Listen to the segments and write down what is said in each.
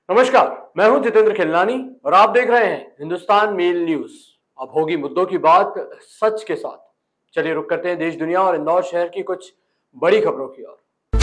नमस्कार, मैं हूं जितेंद्र खिलनानी और आप देख रहे हैं हिंदुस्तान मेल न्यूज। अब होगी मुद्दों की बात सच के साथ। चलिए रुक करते हैं देश दुनिया और इंदौर शहर की कुछ बड़ी खबरों की ओर।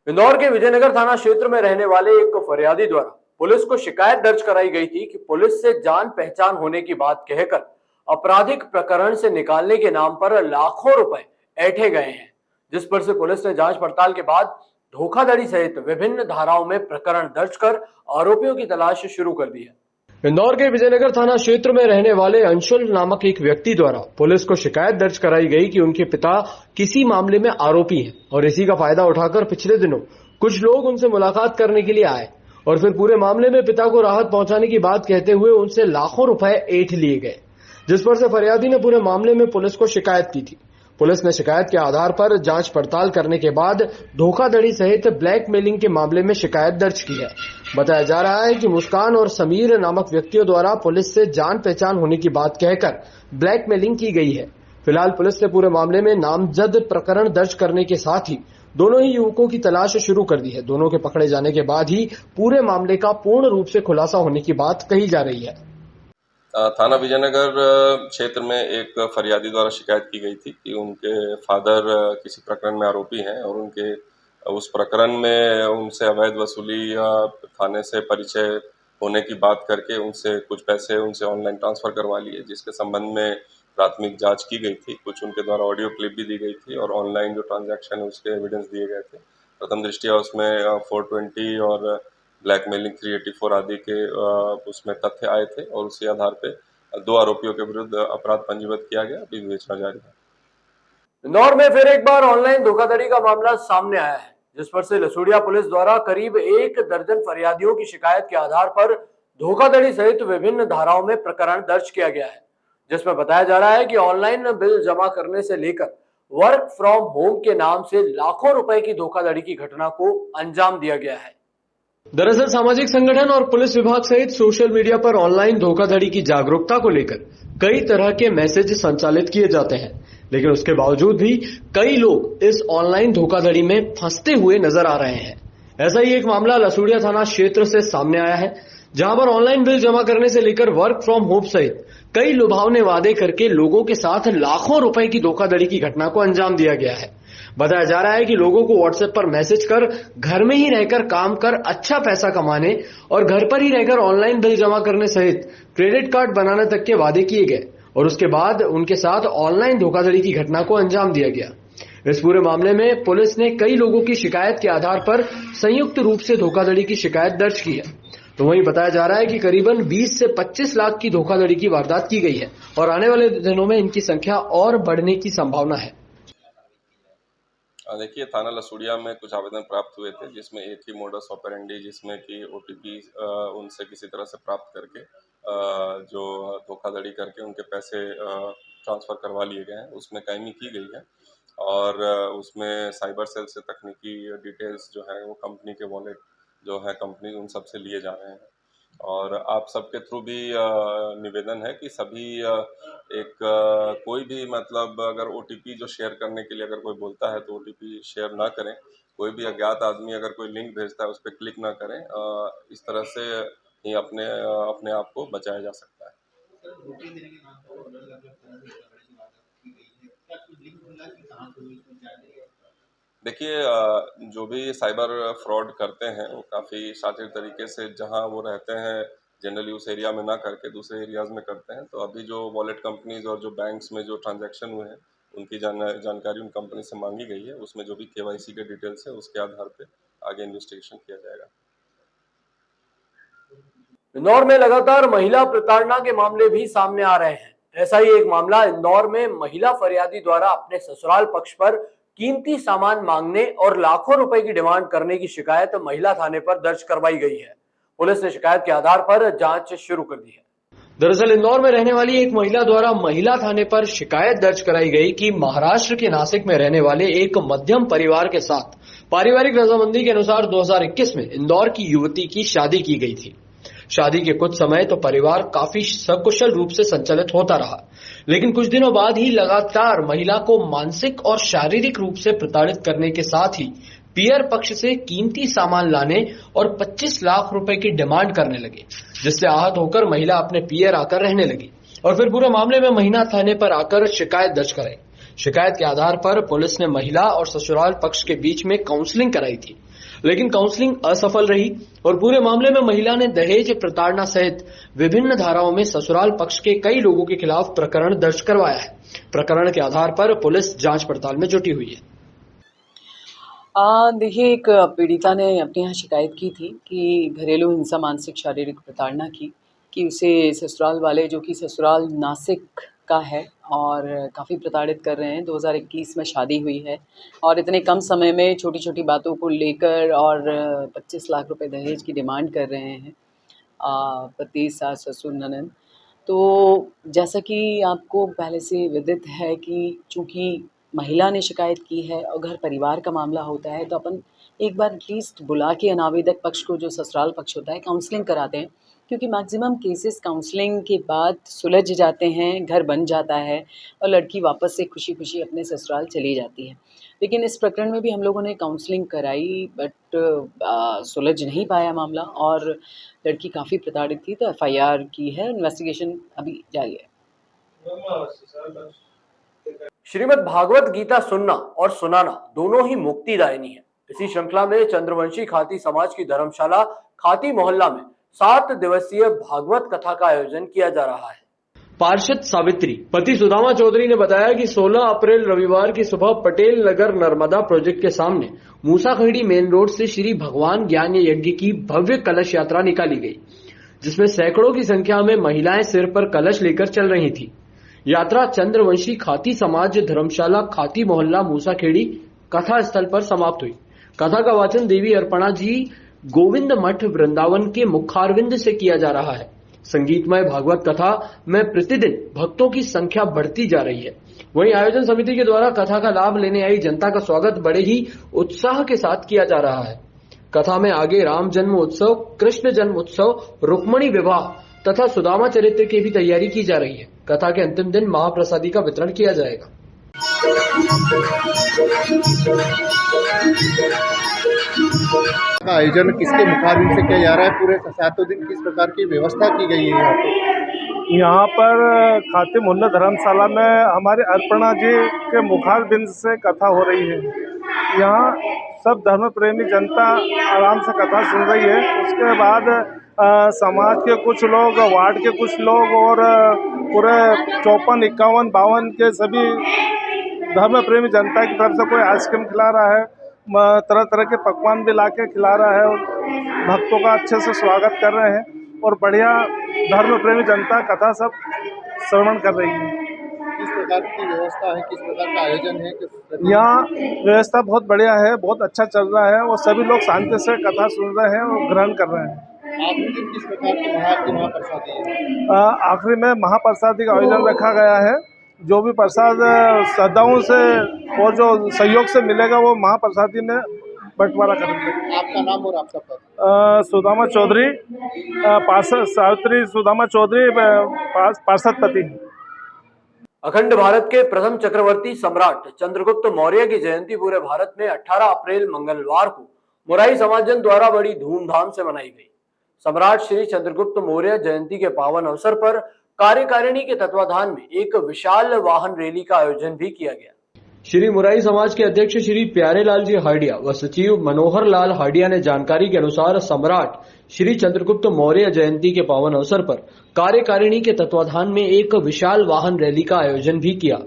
इंदौर के विजयनगर थाना क्षेत्र में रहने वाले एक फरियादी द्वारा पुलिस को शिकायत दर्ज कराई गई थी कि पुलिस से जान पहचान होने की बात कहकर आपराधिक प्रकरण से निकालने के नाम पर लाखों रुपए ऐंठे गए हैं, जिस पर से पुलिस ने जांच पड़ताल के बाद धोखाधड़ी सहित विभिन्न धाराओं में प्रकरण दर्ज कर आरोपियों की तलाश शुरू कर दी है। इंदौर के विजयनगर थाना क्षेत्र में रहने वाले अंशुल नामक एक व्यक्ति द्वारा पुलिस को शिकायत दर्ज कराई गई कि उनके पिता किसी मामले में आरोपी हैं और इसी का फायदा उठाकर पिछले दिनों कुछ लोग उनसे मुलाकात करने के लिए आए और फिर पूरे मामले में पिता को राहत पहुंचाने की बात कहते हुए उनसे लाखों रुपए ऐंठ लिए गए, जिस पर से फरियादी ने पूरे मामले में पुलिस को शिकायत की थी। पुलिस ने शिकायत के आधार पर जांच पड़ताल करने के बाद धोखाधड़ी सहित ब्लैकमेलिंग के मामले में शिकायत दर्ज की है। बताया जा रहा है कि मुस्कान और समीर नामक व्यक्तियों द्वारा पुलिस से जान पहचान होने की बात कहकर ब्लैकमेलिंग की गई है। फिलहाल पुलिस ने पूरे मामले में नामजद प्रकरण दर्ज करने के साथ ही दोनों ही युवकों की तलाश शुरू कर दी है। दोनों के पकड़े जाने के बाद ही पूरे मामले का पूर्ण रूप से खुलासा होने की बात कही जा रही है। थाना विजयनगर क्षेत्र में एक फरियादी द्वारा शिकायत की गई थी कि उनके फादर किसी प्रकरण में आरोपी हैं और उनके उस प्रकरण में उनसे अवैध वसूली या थाने से परिचय होने की बात करके उनसे कुछ पैसे उनसे ऑनलाइन ट्रांसफर करवा लिए, जिसके संबंध में प्राथमिक जांच की गई थी। कुछ उनके द्वारा ऑडियो क्लिप भी दी गई थी और ऑनलाइन जो ट्रांजैक्शन है उसके एविडेंस दिए गए थे। प्रथम दृष्टया उसमें 420 और ब्लैकमेलिंग 384 आदि के उसमें तथ्य आए थे और उसी आधार पे 2 आरोपियों के विरुद्ध अपराध पंजीबद्ध किया गया। अभी विवेचना जारी है। इंदौर में फिर एक बार ऑनलाइन धोखाधड़ी का मामला सामने आया है, जिस पर से लसूड़िया पुलिस द्वारा करीब 1 दर्जन फरियादियों की शिकायत के आधार पर धोखाधड़ी सहित विभिन्न धाराओं में प्रकरण दर्ज किया गया है, जिसमें बताया जा रहा है कि ऑनलाइन बिल जमा करने से लेकर वर्क फ्रॉम होम के नाम से लाखों रुपए की धोखाधड़ी की घटना को अंजाम दिया गया है। दरअसल सामाजिक संगठन और पुलिस विभाग सहित सोशल मीडिया पर ऑनलाइन धोखाधड़ी की जागरूकता को लेकर कई तरह के मैसेज संचालित किए जाते हैं, लेकिन उसके बावजूद भी कई लोग इस ऑनलाइन धोखाधड़ी में फंसते हुए नजर आ रहे हैं। ऐसा ही एक मामला लसूड़िया थाना क्षेत्र से सामने आया है, जहां पर ऑनलाइन बिल जमा करने से लेकर वर्क फ्रॉम होम सहित कई लुभावने वादे करके लोगों के साथ लाखों रुपए की धोखाधड़ी की घटना को अंजाम दिया गया है। बताया जा रहा है कि लोगों को व्हाट्सएप पर मैसेज कर घर में ही रहकर काम कर अच्छा पैसा कमाने और घर पर ही रहकर ऑनलाइन बिल जमा करने सहित क्रेडिट कार्ड बनाने तक के वादे किए गए और उसके बाद उनके साथ ऑनलाइन धोखाधड़ी की घटना को अंजाम दिया गया। इस पूरे मामले में पुलिस ने कई लोगों की शिकायत के आधार पर संयुक्त रूप से धोखाधड़ी की शिकायत दर्ज की है। तो वहीं बताया जा रहा है कि करीबन 20 से 25 लाख की धोखाधड़ी की वारदात की गई है और आने वाले दिनों में इनकी संख्या और बढ़ने की संभावना है। देखिए, थाना लसूड़िया में कुछ आवेदन प्राप्त हुए थे, जिसमें एक ही मोडस ऑपरेंडी, जिसमें कि ओटीपी उनसे किसी तरह से प्राप्त करके जो धोखाधड़ी करके उनके पैसे ट्रांसफर करवा लिए गए हैं, उसमें कायमी की गई है और उसमें साइबर सेल से तकनीकी डिटेल्स जो है वो कंपनी के वॉलेट जो है कंपनी उन सब से लिए जा रहे हैं। और आप सबके थ्रू भी निवेदन है कि सभी कोई भी मतलब अगर ओटीपी जो शेयर करने के लिए अगर कोई बोलता है तो ओटीपी शेयर ना करें। कोई भी अज्ञात आदमी अगर कोई लिंक भेजता है उस पर क्लिक ना करें। इस तरह से ही अपने आप को बचाया जा सकता है। देखिए, जो भी साइबर फ्रॉड करते हैं वो काफ़ी शातिर तरीके से जहां वो रहते हैं जनरली उस एरिया में ना करके दूसरे एरियाज में करते हैं। तो अभी जो वॉलेट कंपनीज और जो बैंक्स में जो ट्रांजैक्शन हुए हैं उनकी जानकारी उन कंपनी से मांगी गई है। उसमें जो भी केवाईसी के डिटेल्स है उसके आधार पे आगे इन्वेस्टिगेशन किया जाएगा। इंदौर में लगातार महिला प्रताड़ना के मामले भी सामने आ रहे हैं। ऐसा ही एक मामला इंदौर में महिला फरियादी द्वारा अपने ससुराल पक्ष पर कीमती सामान मांगने और लाखों रुपए की डिमांड करने की शिकायत महिला थाने पर दर्ज करवाई गई है। पुलिस ने शिकायत के आधार पर जांच शुरू कर दी है। दरअसल इंदौर में रहने वाली एक महिला द्वारा महिला थाने पर शिकायत दर्ज कराई गई कि महाराष्ट्र के नासिक में रहने वाले एक मध्यम परिवार के साथ पारिवारिक रजामंदी के अनुसार 2021 में इंदौर की युवती की शादी की गई थी। शादी के कुछ समय तो परिवार काफी सकुशल रूप से संचालित होता रहा, लेकिन कुछ दिनों बाद ही लगातार महिला को मानसिक और शारीरिक रूप से प्रताड़ित करने के साथ ही पियर पक्ष से कीमती सामान लाने और 25 लाख रुपए की डिमांड करने लगे, जिससे आहत होकर महिला अपने पियर आकर रहने लगी और फिर पूरे मामले में महीना थाने पर आकर शिकायत दर्ज कराई। शिकायत के आधार पर पुलिस ने महिला और ससुराल पक्ष के बीच में काउंसलिंग कराई थी, लेकिन काउंसलिंग असफल रही और पूरे मामले में महिला ने दहेज प्रताड़ना सहित विभिन्न धाराओं में ससुराल पक्ष के कई लोगों के खिलाफ प्रकरण दर्ज करवाया है। प्रकरण के आधार पर पुलिस जांच पड़ताल में जुटी हुई है। देखिए, एक पीड़िता ने अपने यहाँ शिकायत की थी कि घरेलू हिंसा, मानसिक शारीरिक प्रताड़ना की, कि उसे ससुराल वाले, जो कि ससुराल नासिक का है और काफ़ी प्रताड़ित कर रहे हैं। 2021 में शादी हुई है और इतने कम समय में छोटी छोटी बातों को लेकर और 25 लाख रुपए दहेज की डिमांड कर रहे हैं पति, सास, ससुर, ननद। तो जैसा कि आपको पहले से विदित है कि चूँकि महिला ने शिकायत की है और घर परिवार का मामला होता है, तो अपन एक बार एटलीस्ट बुला के अनावेदक पक्ष को, जो ससुराल पक्ष होता है, काउंसलिंग कराते हैं, क्योंकि मैक्सिमम केसेस काउंसलिंग के बाद सुलझ जाते हैं, घर बन जाता है और लड़की वापस से खुशी खुशी अपने ससुराल चली जाती है। लेकिन इस प्रकरण में भी हम लोगों ने काउंसलिंग कराई, बट सुलझ नहीं पाया मामला और लड़की काफ़ी प्रताड़ित थी, तो FIR की है, इन्वेस्टिगेशन अभी जारी है। श्रीमद् भागवत गीता सुनना और सुनाना दोनों ही मुक्तिदायिनी है। इसी श्रृंखला में चंद्रवंशी खाती समाज की धर्मशाला खाती मोहल्ला में 7 दिवसीय भागवत कथा का आयोजन किया जा रहा है। पार्षद सावित्री पति सुदामा चौधरी ने बताया कि 16 अप्रैल रविवार की सुबह पटेल नगर नर्मदा प्रोजेक्ट के सामने मूसाखेड़ी मेन रोड से श्री भगवान ज्ञान यज्ञ की भव्य कलश यात्रा निकाली गई, जिसमें सैकड़ों की संख्या में महिलाएं सिर पर कलश लेकर चल रही थी। यात्रा चंद्रवंशी खाती समाज धर्मशाला खाती मोहल्ला मूसाखेड़ी कथा स्थल पर समाप्त हुई। कथा का वाचन देवी अर्पणा जी गोविंद मठ वृंदावन के मुखारविंद से किया जा रहा है। संगीतमय भागवत कथा में प्रतिदिन भक्तों की संख्या बढ़ती जा रही है। वहीं आयोजन समिति के द्वारा कथा का लाभ लेने आई जनता का स्वागत बड़े ही उत्साह के साथ किया जा रहा है। कथा में आगे राम जन्म उत्सव, कृष्ण जन्म उत्सव, रुक्मणी विवाह तथा सुदामा चरित्र की भी तैयारी की जा रही है। कथा के अंतिम दिन महाप्रसादी का वितरण किया जाएगा। आयोजन किसके मुखारबिन से किया जा रहा है? पूरे 7 दिन किस प्रकार की व्यवस्था की गई है यहाँ पे? यहाँ पर खाती मोहल्ला धर्मशाला में हमारे अर्पणा जी के मुखारबिंद से कथा हो रही है। यहाँ सब धर्म प्रेमी जनता आराम से कथा सुन रही है। उसके बाद समाज के कुछ लोग, वार्ड के कुछ लोग और पूरे 54, 51, 52 के सभी धर्म प्रेमी जनता की तरफ से कोई आइसक्रीम खिला रहा है, तरह तरह के पकवान भी ला के खिला रहा है और भक्तों का अच्छे से स्वागत कर रहे हैं और बढ़िया धर्म प्रेमी जनता कथा सब श्रवण कर रही है। किस प्रकार की व्यवस्था है, किस प्रकार का आयोजन है? यहाँ व्यवस्था बहुत बढ़िया है, बहुत अच्छा चल रहा है और सभी लोग शांति से कथा सुन रहे हैं और ग्रहण कर रहे हैं। आखिरी दिन किस प्रकार की महाप्रसादी है? आखिरी में महाप्रसादी का आयोजन रखा गया है। जो भी प्रसाद श्रद्धाओं से और जो सहयोग से मिलेगा वो महाप्रसादी में बंटवारा करेंगे। आपका नाम और आपका पद? सुदामा चौधरी, पार्षद सावित्री सुदामा चौधरी, पार्षद पति। अखंड भारत के प्रथम चक्रवर्ती सम्राट चंद्रगुप्त मौर्य की जयंती पूरे भारत में 18 अप्रैल मंगलवार को मोराई समाजजन द्वारा बड़ी धूमधाम से मनाई गई। सम्राट श्री चंद्रगुप्त मौर्य जयंती के पावन अवसर पर कार्यकारिणी के तत्वाधान में एक विशाल वाहन रैली का आयोजन भी किया गया। श्री मुराई समाज के अध्यक्ष श्री प्यारेलाल जी हाडिया व सचिव मनोहर लाल हाडिया ने जानकारी के अनुसार सम्राट श्री चंद्रगुप्त मौर्य जयंती के पावन अवसर पर कार्यकारिणी के तत्वाधान में एक विशाल वाहन रैली का आयोजन भी किया।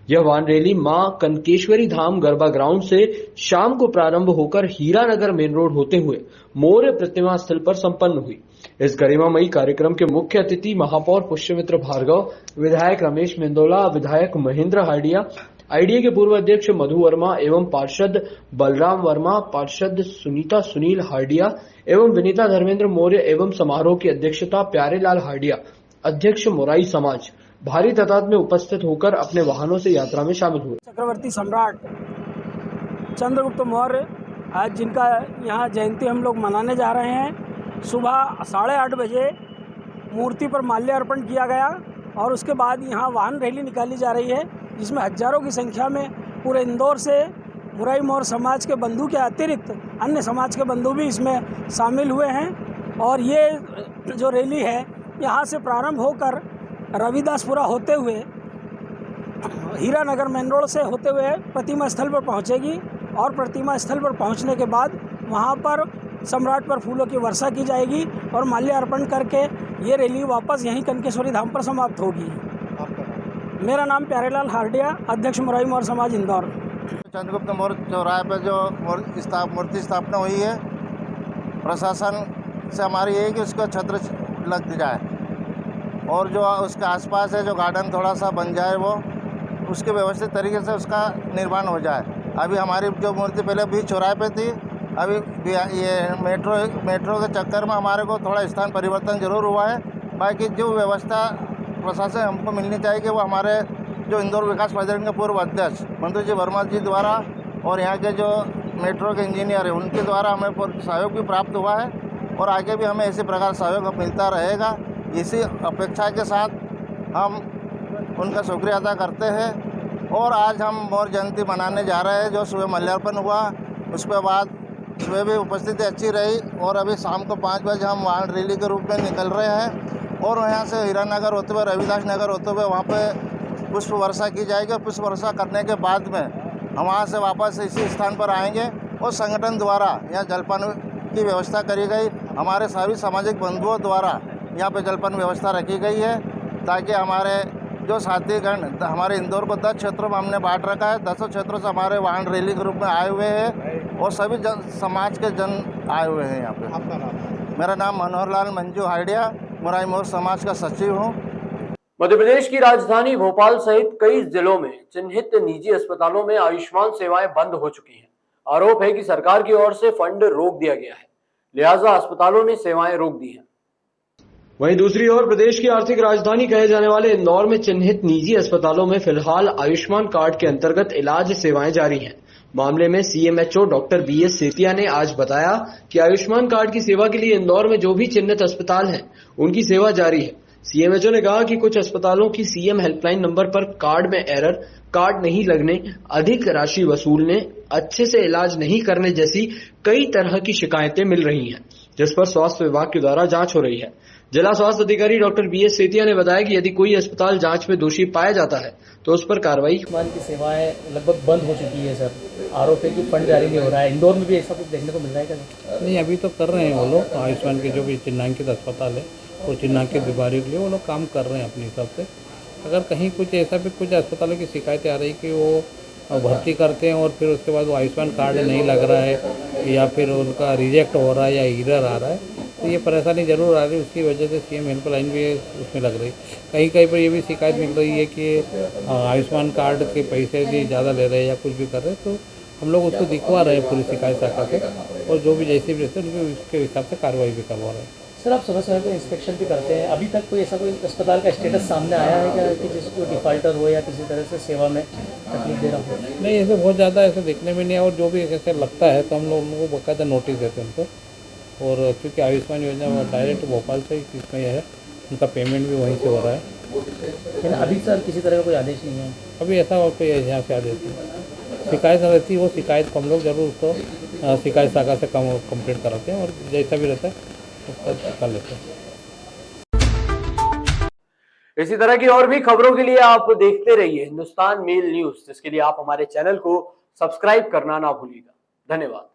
यह वाहन रैली मां कनकेश्वरी धाम गरबा ग्राउंड से शाम को प्रारंभ होकर हीरानगर मेन रोड होते हुए मौर्य प्रतिमा स्थल पर संपन्न हुई। इस गरिमामयी कार्यक्रम के मुख्य अतिथि महापौर पुष्यमित्र भार्गव, विधायक रमेश मेंदोला, विधायक महेंद्र हाडिया, आईडीए के पूर्व अध्यक्ष मधु वर्मा एवं पार्षद बलराम वर्मा, पार्षद सुनीता सुनील हाडिया एवं विनीता धर्मेंद्र मौर्य एवं समारोह की अध्यक्षता प्यारेलाल हाडिया, अध्यक्ष मोराई समाज, भारी तादाद में उपस्थित होकर अपने वाहनों से यात्रा में शामिल हुए। चक्रवर्ती सम्राट चंद्रगुप्त मौर्य आज जिनका यहाँ जयंती हम लोग मनाने जा रहे हैं, सुबह 8:30 बजे मूर्ति पर माल्यार्पण किया गया और उसके बाद यहाँ वाहन रैली निकाली जा रही है, जिसमें हजारों की संख्या में पूरे इंदौर से मुराई मोर समाज के बंधु के अतिरिक्त अन्य समाज के बंधु भी इसमें शामिल हुए हैं। और ये जो रैली है यहाँ से प्रारंभ होकर रविदासपुरा होते हुए हीरानगर मेन रोड से होते हुए प्रतिमा स्थल पर पहुँचेगी और प्रतिमा स्थल पर पहुँचने के बाद वहाँ पर सम्राट पर फूलों की वर्षा की जाएगी और माल्यार्पण करके ये रैली वापस यहीं कनकेश्वरी धाम पर समाप्त होगी। मेरा नाम प्यारेलाल हार्डिया, अध्यक्ष मुराई मोर समाज इंदौर। चंद्रगुप्त मौर्य चौराहे पर जो मूर्ति स्थापना हुई है, प्रशासन से हमारी यही कि उसको छत्र लग जाए और जो उसके आसपास है जो गार्डन थोड़ा सा बन जाए वो उसके व्यवस्थित तरीके से उसका निर्माण हो जाए। अभी हमारी जो मूर्ति पहले भी चौराहे पे थी, अभी ये मेट्रो के चक्कर में हमारे को थोड़ा स्थान परिवर्तन जरूर हुआ है। बाकी जो व्यवस्था प्रशासन हमको मिलनी चाहिए कि वो हमारे जो इंदौर विकास प्राधिकरण के पूर्व अध्यक्ष मंटू जी वर्मा जी द्वारा और यहाँ के जो मेट्रो के इंजीनियर हैं उनके द्वारा हमें सहयोग भी प्राप्त हुआ है और आगे भी हमें इसी प्रकार सहयोग मिलता रहेगा। इसी अपेक्षा के साथ हम उनका शुक्रिया अदा करते हैं। और आज हम मौर्य जयंती मनाने जा रहे हैं। जो सुबह माल्यार्पण हुआ उसके बाद सुबह भी उपस्थिति अच्छी रही और अभी शाम को 5 बजे हम वाहन रैली के रूप में निकल रहे हैं और यहाँ से हीरानगर होते हुए रविदास नगर होते हुए वहाँ पे पुष्प वर्षा की जाएगी। पुष्प वर्षा करने के बाद में हम वहाँ से वापस इसी स्थान पर आएंगे और संगठन द्वारा यहाँ जलपान की व्यवस्था करी गई। हमारे सभी सामाजिक बंधुओं द्वारा यहाँ पे जलपान व्यवस्था रखी गई है ताकि हमारे जो साथीगण हमारे इंदौर को 10 क्षेत्रों में हमने बांट रखा है। 10 क्षेत्रों से हमारे वाहन रैली के रूप में आए हुए हैं और सभी समाज के जन आए हुए हैं यहाँ पे। आपका नाम? मेरा नाम मनोहर लाल मंजू हार्डिया, मुराई मोर समाज का सचिव हूँ। मध्य प्रदेश की राजधानी भोपाल सहित कई जिलों में चिन्हित निजी अस्पतालों में आयुष्मान सेवाएं बंद हो चुकी हैं। आरोप है कि सरकार की ओर से फंड रोक दिया गया है, लिहाजा अस्पतालों ने सेवाएं रोक दी हैं। वहीं दूसरी ओर प्रदेश की आर्थिक राजधानी कहे जाने वाले इंदौर में चिन्हित निजी अस्पतालों में फिलहाल आयुष्मान कार्ड के अंतर्गत इलाज सेवाएं जारी हैं। मामले में सीएमएचओ डॉक्टर बीएस सेतिया ने आज बताया कि आयुष्मान कार्ड की सेवा के लिए इंदौर में जो भी चिन्हित अस्पताल हैं उनकी सेवा जारी है। सीएमएचओ ने कहा कि कुछ अस्पतालों की सीएम हेल्पलाइन नंबर पर कार्ड में एरर, कार्ड नहीं लगने, अधिक राशि वसूलने, अच्छे से इलाज नहीं करने जैसी कई तरह की शिकायतें मिल रही हैं, जिस पर स्वास्थ्य विभाग के द्वारा जांच हो रही है। जिला स्वास्थ्य अधिकारी डॉक्टर बीएस सेतिया ने बताया कि यदि कोई अस्पताल जांच में दोषी पाया जाता है तो उस पर कार्रवाई। आयुष्मान की सेवाएं लगभग बंद हो चुकी है सर। आरोप है कि फंड जारी नहीं हो रहा है। इंदौर में भी ऐसा कुछ देखने को मिल रहा है क्या? नहीं, अभी तो कर रहे हैं वो लोग। आयुष्मान के जो भी चिन्हांकित अस्पताल है और चिन्हांकित बीमारियों के लिए वो लोग काम कर रहे हैं अपने हिसाब से। अगर कहीं कुछ ऐसा भी कुछ अस्पतालों की शिकायतें आ रही कि वो भर्ती करते हैं और फिर उसके बाद वो आयुष्मान कार्ड नहीं लग रहा है या फिर उनका रिजेक्ट हो रहा है या एरर आ रहा है, तो ये परेशानी ज़रूर आ रही है। उसकी वजह से सीएम हेल्पलाइन भी उसमें लग रही। कहीं कहीं पर ये भी शिकायत मिल रही है कि आयुष्मान कार्ड के पैसे भी ज़्यादा ले रहे हैं या कुछ भी कर रहे हैं, तो हम लोग उसको दिखवा रहे हैं पूरी शिकायत शाखा से और जो भी जैसे भी रहते हैं उनके उसके हिसाब से कार्रवाई भी करवा रहे हैं। सर, आप समय समय पर इंस्पेक्शन भी करते हैं। अभी तक कोई ऐसा कोई अस्पताल का स्टेटस सामने आया है क्या कि जिसको डिफॉल्टर हो या किसी तरह से सेवा में तकलीफ दे रहा हो? नहीं, ऐसे बहुत ज़्यादा ऐसे देखने में नहीं है और जो भी ऐसे लगता है तो हम लोग उनको बाकायदा नोटिस देते हैं उनको। और क्योंकि आयुष्मान योजना डायरेक्ट भोपाल से ही इसमें है, उनका पेमेंट भी वहीं से हो रहा है। लेकिन अभी सर किसी तरह का कोई आदेश नहीं है? अभी ऐसा और कोई यहाँ से आदेश नहीं। शिकायत रहती है वो शिकायत को हम लोग जरूर उसको शिकायत शाखा से कंप्लेंट कराते हैं और जैसा भी रहता है उसका कर लेते हैं। इसी तरह की और भी खबरों के लिए आप देखते रहिए हिंदुस्तान मेल न्यूज, जिसके लिए आप हमारे चैनल को सब्सक्राइब करना ना भूलिएगा। धन्यवाद।